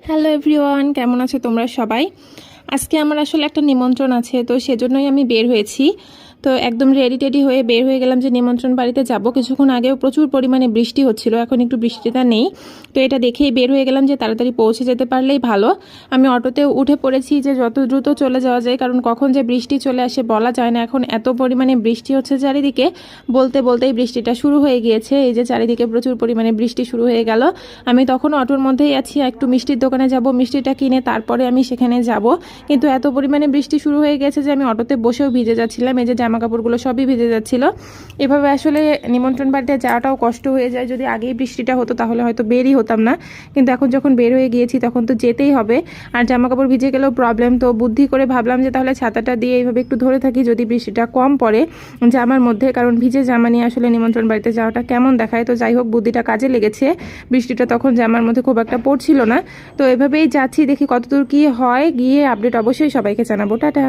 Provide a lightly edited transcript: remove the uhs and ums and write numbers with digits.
Hello everyone, কেমন আছো তোমরা সবাই? আজকে আমার আসলে একটা নিমন্ত্রণ আছে, তো সেজন্যই আমি বের হয়েছি। তো একদম রেডি টেডি হয়ে বের হয়ে গেলাম যে নিমন্ত্রণ বাড়িতে যাব। কিছুক্ষণ আগেও প্রচুর পরিমাণে বৃষ্টি হচ্ছিল, এখন একটু বৃষ্টিটা নেই। তো এটা দেখেই বের হয়ে গেলাম যে তাড়াতাড়ি পৌঁছে যেতে পারলেই ভালো। আমি অটোতে উঠে পড়েছি যে যত দ্রুত চলে যাওয়া যায়, কারণ কখন যে বৃষ্টি চলে আসে বলা যায় না। এখন এত পরিমাণে বৃষ্টি হচ্ছে চারিদিকে, বলতে বলতেই বৃষ্টিটা শুরু হয়ে গিয়েছে। এই যে চারিদিকে প্রচুর পরিমাণে বৃষ্টি শুরু হয়ে গেল। আমি তখন অটোর মধ্যেই আছি, একটু মিষ্টির দোকানে যাব, মিষ্টিটা কিনে তারপরে আমি সেখানে যাব। কিন্তু এত পরিমাণে বৃষ্টি শুরু হয়ে গেছে যে আমি অটোতে বসেও ভিজে যাচ্ছিলাম। এই যে জামা কাপড়গুলো সবই ভিজে যাচ্ছিল। এভাবে আসলে নিমন্ত্রণ বাড়িতে যাওয়াটাও কষ্ট হয়ে যায়। যদি আগেই বৃষ্টিটা হতো তাহলে হয়তো বেরই হতাম না, কিন্তু এখন যখন বের হয়ে গিয়েছি তখন তো যেতেই হবে। আর জামা কাপড় ভিজে গেলেও প্রবলেম, তো বুদ্ধি করে ভাবলাম যে তাহলে ছাতাটা দিয়ে এইভাবে একটু ধরে থাকি যদি বৃষ্টিটা কম পড়ে জামার মধ্যে, কারণ ভিজে জামা নিয়ে আসলে নিমন্ত্রণ বাড়িতে যাওয়াটা কেমন দেখায়। তো যাই হোক, বুদ্ধিটা কাজে লেগেছে। বৃষ্টিটা তখন জামার মধ্যে খুব একটা পড়ছিল না। তো এভাবেই যাচ্ছি, দেখি কতদূর কি হয়, গিয়ে আপডেট অবশ্যই সবাইকে জানাবো। টাটা।